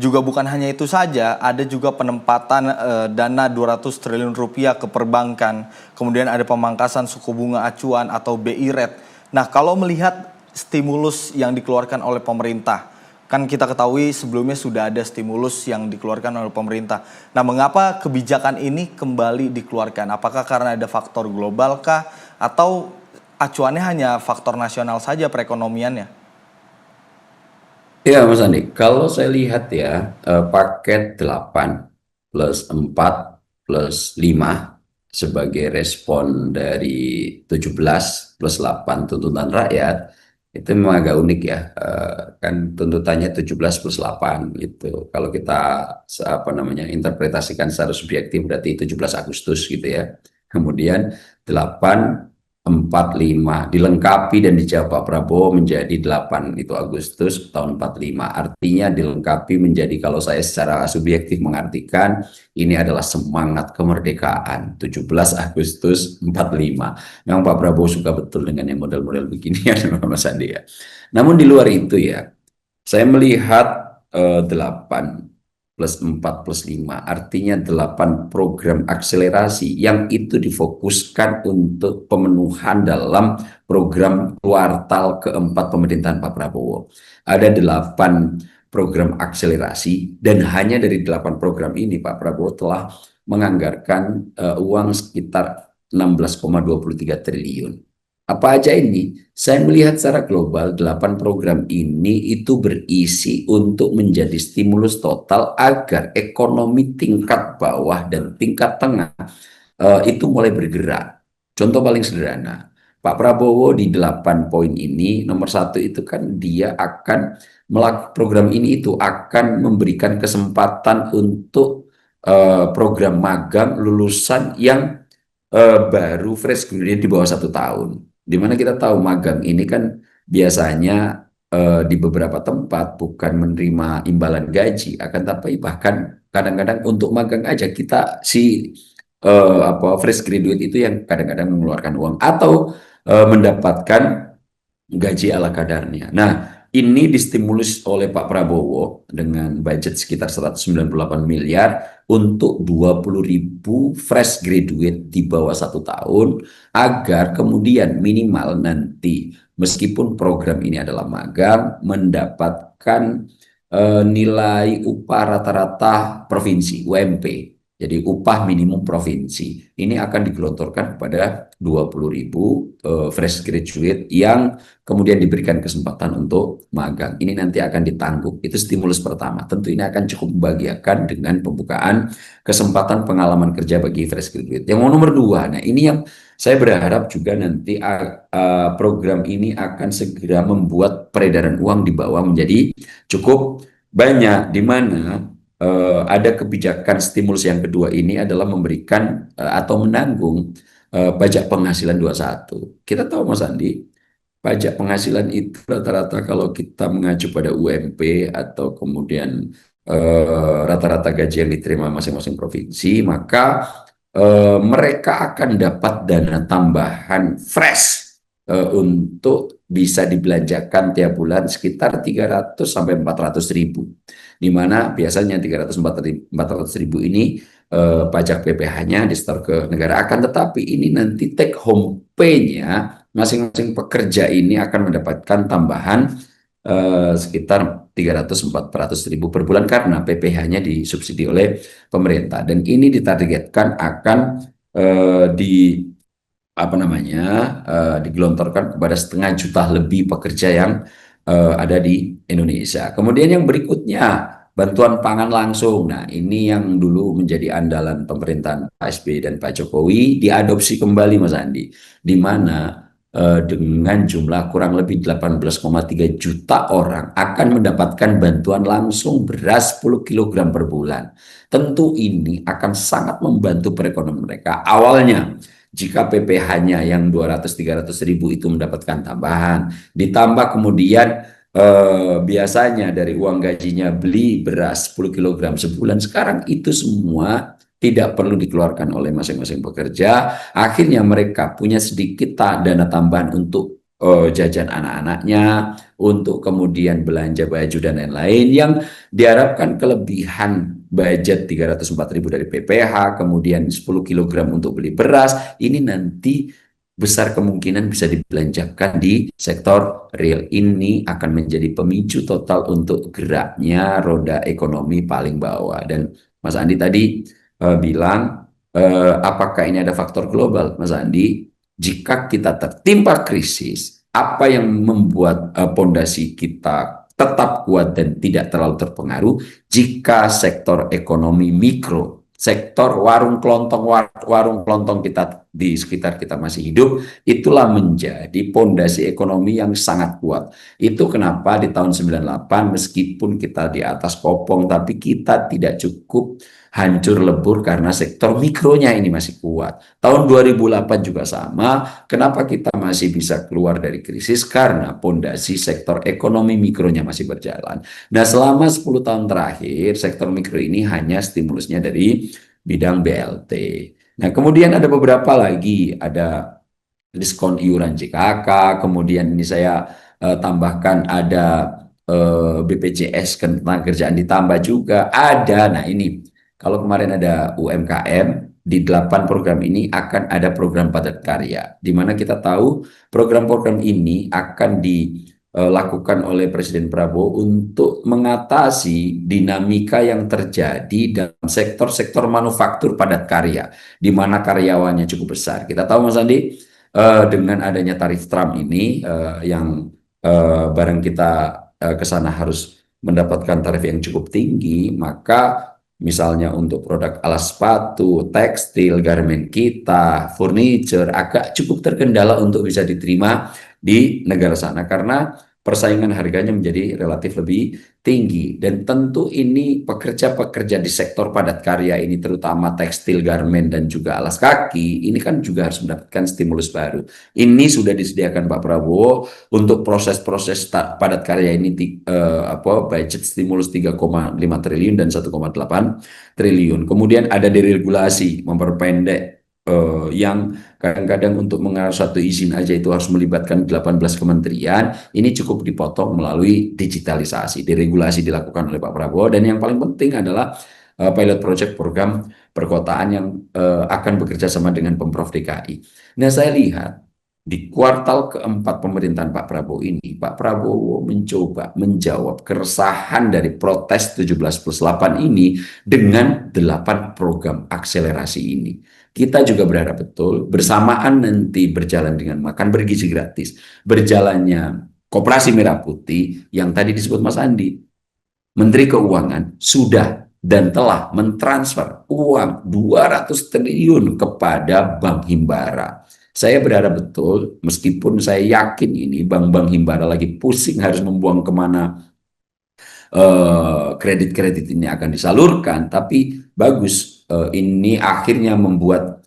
juga bukan hanya itu saja, ada juga penempatan dana 200 triliun rupiah ke perbankan. Kemudian ada pemangkasan suku bunga acuan atau BI rate. Nah kalau melihat stimulus yang dikeluarkan oleh pemerintah, kan kita ketahui sebelumnya sudah ada stimulus yang dikeluarkan oleh pemerintah. Nah mengapa kebijakan ini kembali dikeluarkan? Apakah karena ada faktor global kah? Atau acuannya hanya faktor nasional saja perekonomiannya? Ya Mas Andi, kalau saya lihat ya paket 8 plus 4 plus 5 sebagai respon dari 17 plus 8 tuntutan rakyat itu memang agak unik ya. Kan tuntutannya 17 plus 8 gitu. Kalau kita interpretasikan secara subjektif berarti 17 Agustus gitu ya. Kemudian 8 4, 5 dilengkapi dan dijawab Pak Prabowo menjadi 8 itu Agustus tahun 45. Artinya dilengkapi menjadi, kalau saya secara subjektif mengartikan ini adalah semangat kemerdekaan 17 Agustus 45. Memang Pak Prabowo suka betul dengan yang model-model begini ya Mas Andi ya. Namun di luar itu ya, saya melihat 8 plus 4 plus 5 artinya 8 program akselerasi yang itu difokuskan untuk pemenuhan dalam program kuartal keempat pemerintahan Pak Prabowo. Ada 8 program akselerasi dan hanya dari 8 program ini Pak Prabowo telah menganggarkan uang sekitar 16,23 triliun. Apa aja ini? Saya melihat secara global 8 program ini itu berisi untuk menjadi stimulus total agar ekonomi tingkat bawah dan tingkat tengah itu mulai bergerak. Contoh paling sederhana, Pak Prabowo di 8 poin ini, nomor 1 itu kan dia akan melakukan program ini itu akan memberikan kesempatan untuk program magang lulusan yang baru fresh graduate di bawah 1 tahun. Dimana kita tahu magang ini kan biasanya di beberapa tempat bukan menerima imbalan gaji, akan tapi bahkan kadang-kadang untuk magang aja kita fresh graduate itu yang kadang-kadang mengeluarkan uang atau mendapatkan gaji ala kadarnya. Nah, ini distimulus oleh Pak Prabowo dengan budget sekitar 198 miliar untuk 20.000 fresh graduate di bawah 1 tahun agar kemudian minimal nanti meskipun program ini adalah magang mendapatkan nilai upah rata-rata provinsi UMP. Jadi upah minimum provinsi ini akan digelontorkan kepada 20.000 fresh graduate yang kemudian diberikan kesempatan untuk magang. Ini nanti akan ditanggung. Itu stimulus pertama. Tentu ini akan cukup membahagiakan dengan pembukaan kesempatan pengalaman kerja bagi fresh graduate. Yang nomor 2, nah ini yang saya berharap juga nanti program ini akan segera membuat peredaran uang di bawah menjadi cukup banyak, di mana ada kebijakan stimulus yang kedua ini adalah memberikan atau menanggung pajak penghasilan 21. Kita tahu Mas Andi, pajak penghasilan itu rata-rata kalau kita mengacu pada UMP atau kemudian rata-rata gaji yang diterima masing-masing provinsi, maka mereka akan dapat dana tambahan fresh untuk bisa dibelanjakan tiap bulan sekitar 300 sampai 400 ribu. Di mana biasanya 300-400 ribu ini pajak PPh-nya disetor ke negara. Akan tetapi ini nanti take home pay-nya masing-masing pekerja ini akan mendapatkan tambahan sekitar 300-400 ribu per bulan karena PPh-nya disubsidi oleh pemerintah, dan ini ditargetkan akan di apa namanya digelontorkan kepada 500.000 lebih pekerja yang ada di Indonesia. Kemudian yang berikutnya, bantuan pangan langsung. Nah, ini yang dulu menjadi andalan pemerintahan Pak SBY dan Pak Jokowi diadopsi kembali, Mas Andi, di mana dengan jumlah kurang lebih 18,3 juta orang akan mendapatkan bantuan langsung beras 10 kilogram per bulan. Tentu ini akan sangat membantu perekonomian mereka. Awalnya, jika PPh-nya yang 200-300 ribu itu mendapatkan tambahan, ditambah kemudian biasanya dari uang gajinya beli beras 10 kilogram sebulan, sekarang itu semua tidak perlu dikeluarkan oleh masing-masing pekerja. Akhirnya mereka punya sedikit dana tambahan untuk jajan anak-anaknya, untuk kemudian belanja baju dan lain-lain, yang diharapkan kelebihan budget 304.000 dari PPh, kemudian 10 kilogram untuk beli beras, ini nanti besar kemungkinan bisa dibelanjakan di sektor real. Ini akan menjadi pemicu total untuk geraknya roda ekonomi paling bawah. Dan Mas Andi tadi bilang, apakah ini ada faktor global, Mas Andi? Jika kita tertimpa krisis, apa yang membuat pondasi kita tetap kuat dan tidak terlalu terpengaruh? Jika sektor ekonomi mikro, sektor warung kelontong kita di sekitar kita masih hidup, itulah menjadi pondasi ekonomi yang sangat kuat. Itu kenapa di tahun 98 meskipun kita di atas kopong, tapi kita tidak cukup hancur lebur karena sektor mikronya ini masih kuat. Tahun 2008 juga sama. Kenapa kita masih bisa keluar dari krisis? Karena pondasi sektor ekonomi mikronya masih berjalan. Nah, selama 10 tahun terakhir, sektor mikro ini hanya stimulusnya dari bidang BLT. Nah, kemudian ada beberapa lagi, ada diskon iuran JKK, kemudian ini saya tambahkan ada BPJS Ketenagakerjaan ditambah juga ada. Nah, ini kalau kemarin ada UMKM, di 8 program ini akan ada program padat karya, di mana kita tahu program-program ini akan dilakukan oleh Presiden Prabowo untuk mengatasi dinamika yang terjadi dalam sektor-sektor manufaktur padat karya, di mana karyawannya cukup besar. Kita tahu, Mas Andi, dengan adanya tarif Trump ini, yang barang kita ke sana harus mendapatkan tarif yang cukup tinggi, maka misalnya untuk produk alas sepatu, tekstil, garmen kita, furniture agak cukup terkendala untuk bisa diterima di negara sana karena persaingan harganya menjadi relatif lebih tinggi. Dan tentu ini pekerja-pekerja di sektor padat karya ini, terutama tekstil, garmen, dan juga alas kaki, ini kan juga harus mendapatkan stimulus baru. Ini sudah disediakan Pak Prabowo untuk proses-proses padat karya ini, budget stimulus 3,5 triliun dan 1,8 triliun. Kemudian ada deregulasi, memperpendek yang kadang-kadang untuk mengarah satu izin aja itu harus melibatkan 18 kementerian, ini cukup dipotong melalui digitalisasi. Deregulasi dilakukan oleh Pak Prabowo, dan yang paling penting adalah pilot project program perkotaan yang akan bekerja sama dengan Pemprov DKI. Nah, saya lihat di kuartal keempat pemerintahan Pak Prabowo ini, Pak Prabowo mencoba menjawab keresahan dari protes 17+8 ini dengan 8 program akselerasi ini. Kita juga berharap betul bersamaan nanti berjalan dengan makan bergizi gratis, berjalannya Koperasi Merah Putih yang tadi disebut Mas Andi. Menteri Keuangan sudah dan telah mentransfer uang 200 triliun kepada Bank Himbara. Saya berharap betul, meskipun saya yakin ini bank-bank Himbara lagi pusing harus membuang kemana kredit-kredit ini akan disalurkan, tapi bagus. Ini akhirnya membuat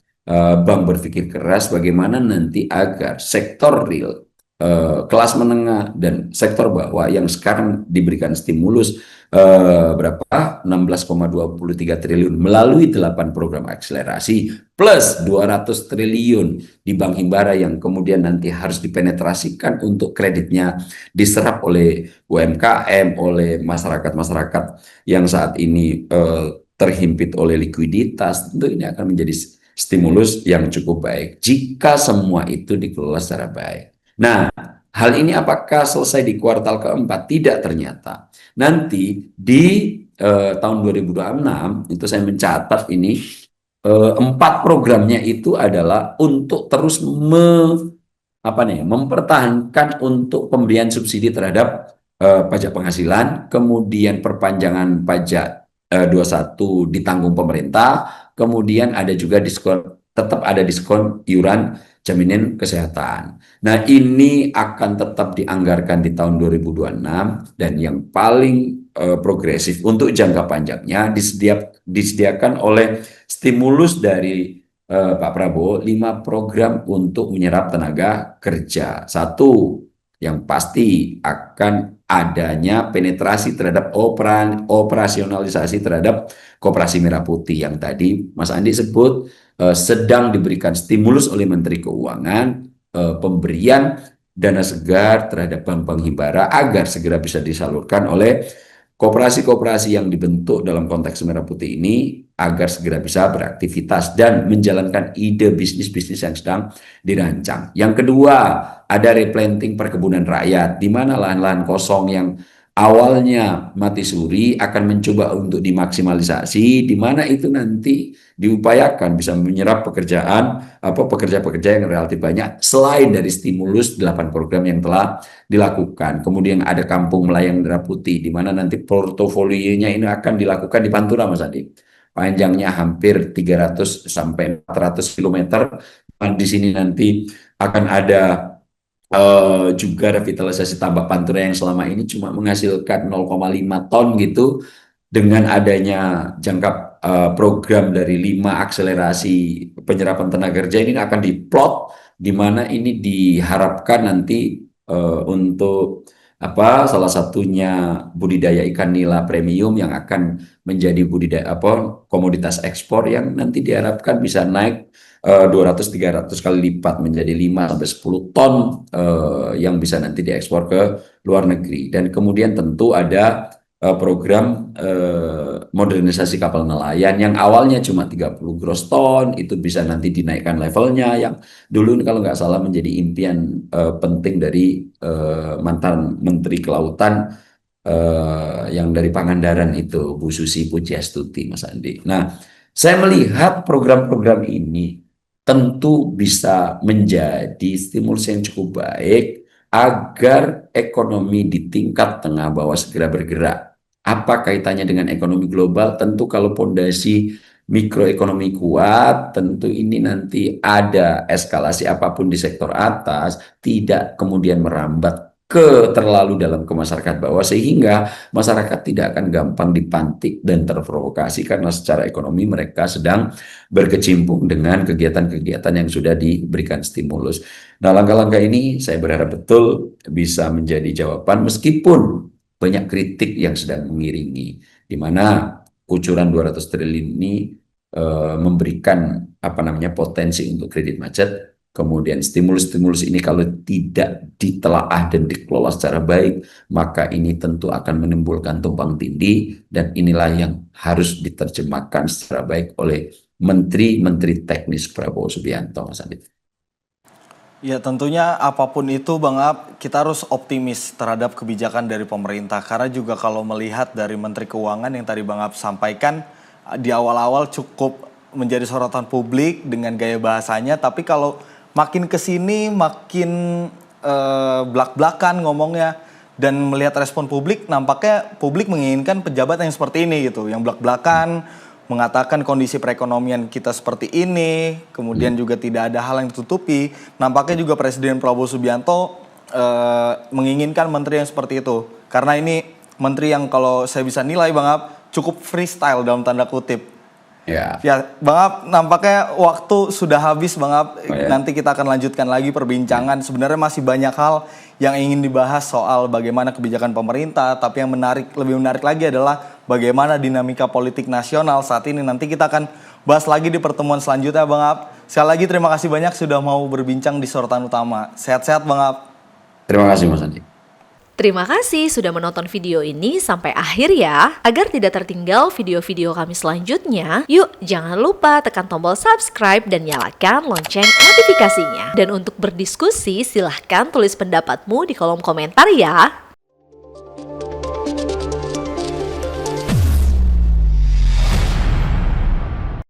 bank berpikir keras bagaimana nanti agar sektor real, kelas menengah, dan sektor bawah yang sekarang diberikan stimulus berapa? 16,23 triliun melalui 8 program akselerasi plus 200 triliun di Bank Himbara yang kemudian nanti harus dipenetrasikan untuk kreditnya diserap oleh UMKM, oleh masyarakat-masyarakat yang saat ini terhimpit oleh likuiditas. Tentu ini akan menjadi stimulus yang cukup baik jika semua itu dikelola secara baik. Nah, Hal ini apakah selesai di kuartal keempat? Tidak ternyata. Nanti di tahun 2026 itu saya mencatat ini 4 programnya itu adalah untuk terus mempertahankan untuk pemberian subsidi terhadap pajak penghasilan, kemudian perpanjangan pajak 21 ditanggung pemerintah, kemudian ada juga diskon, tetap ada diskon iuran jaminan kesehatan. Nah, ini akan tetap dianggarkan di tahun 2026 dan yang paling progresif untuk jangka panjangnya disediakan oleh stimulus dari Pak Prabowo 5 program untuk menyerap tenaga kerja. Satu, yang pasti akan adanya penetrasi terhadap operasionalisasi terhadap Koperasi Merah Putih yang tadi Mas Andi sebut sedang diberikan stimulus oleh Menteri Keuangan pemberian dana segar terhadap bank-bank himbara agar segera bisa disalurkan oleh koperasi-koperasi yang dibentuk dalam konteks Merah Putih ini agar segera bisa beraktivitas dan menjalankan ide bisnis-bisnis yang sedang dirancang. Yang kedua, ada replanting perkebunan rakyat, di mana lahan-lahan kosong yang awalnya mati suri akan mencoba untuk dimaksimalisasi, di mana itu nanti diupayakan bisa menyerap pekerja-pekerja yang relatif banyak selain dari stimulus 8 program yang telah dilakukan. Kemudian ada Kampung Melayang Merah Putih, di mana nanti portofolionya ini akan dilakukan di Pantura, Mas Adi. Panjangnya hampir 300 sampai 400 km. Di sini nanti akan ada juga revitalisasi tambak Pantura yang selama ini cuma menghasilkan 0,5 ton gitu. Dengan adanya jangka program dari 5 akselerasi penyerapan tenaga kerja ini akan diplot, di mana ini diharapkan nanti untuk salah satunya budidaya ikan nila premium yang akan menjadi komoditas ekspor yang nanti diharapkan bisa naik 200-300 kali lipat menjadi 5-10 ton yang bisa nanti diekspor ke luar negeri. Dan kemudian tentu ada program modernisasi kapal nelayan yang awalnya cuma 30 gross ton, itu bisa nanti dinaikkan levelnya, yang dulu kalau nggak salah menjadi impian penting dari mantan Menteri Kelautan yang dari Pangandaran itu, Bu Susi Pujiastuti, Mas Andi. Nah, saya melihat program-program ini tentu bisa menjadi stimulus yang cukup baik agar ekonomi di tingkat tengah bawah segera bergerak. Apa kaitannya dengan ekonomi global? Tentu kalau pondasi mikroekonomi kuat, tentu ini nanti ada eskalasi apapun di sektor atas, tidak kemudian merambat terlalu dalam ke masyarakat bawah, sehingga masyarakat tidak akan gampang dipantik dan terprovokasi karena secara ekonomi mereka sedang berkecimpung dengan kegiatan-kegiatan yang sudah diberikan stimulus. Nah, langkah-langkah ini saya berharap betul bisa menjadi jawaban meskipun banyak kritik yang sedang mengiringi, di mana kucuran 200 triliun ini memberikan potensi untuk kredit macet. Kemudian stimulus-stimulus ini kalau tidak ditelaah dan dikelola secara baik, maka ini tentu akan menimbulkan tumpang tindih, dan inilah yang harus diterjemahkan secara baik oleh menteri-menteri teknis Prabowo Subianto, Mas Andi. Ya, tentunya apapun itu Bang Ab, kita harus optimis terhadap kebijakan dari pemerintah. Karena juga kalau melihat dari Menteri Keuangan yang tadi Bang Ab sampaikan, di awal-awal cukup menjadi sorotan publik dengan gaya bahasanya, tapi kalau makin kesini makin blak-blakan ngomongnya, dan melihat respon publik, nampaknya publik menginginkan pejabat yang seperti ini gitu, yang blak-blakan, mengatakan kondisi perekonomian kita seperti ini, kemudian juga tidak ada hal yang ditutupi. Nampaknya juga Presiden Prabowo Subianto menginginkan menteri yang seperti itu, karena ini menteri yang kalau saya bisa nilai Bang Ab, cukup freestyle dalam tanda kutip. Ya, Bang Ab, nampaknya waktu sudah habis Bang Ab. Nanti kita akan lanjutkan lagi perbincangan. Sebenarnya masih banyak hal yang ingin dibahas soal bagaimana kebijakan pemerintah. Tapi yang lebih menarik lagi adalah bagaimana dinamika politik nasional saat ini. Nanti kita akan bahas lagi di pertemuan selanjutnya Bang Ab. Sekali lagi terima kasih banyak sudah mau berbincang di Sorotan Utama. Sehat-sehat Bang Ab. Terima kasih Mas Andi. Terima kasih sudah menonton video ini sampai akhir ya. Agar tidak tertinggal video-video kami selanjutnya, yuk jangan lupa tekan tombol subscribe dan nyalakan lonceng notifikasinya. Dan untuk berdiskusi, silahkan tulis pendapatmu di kolom komentar ya.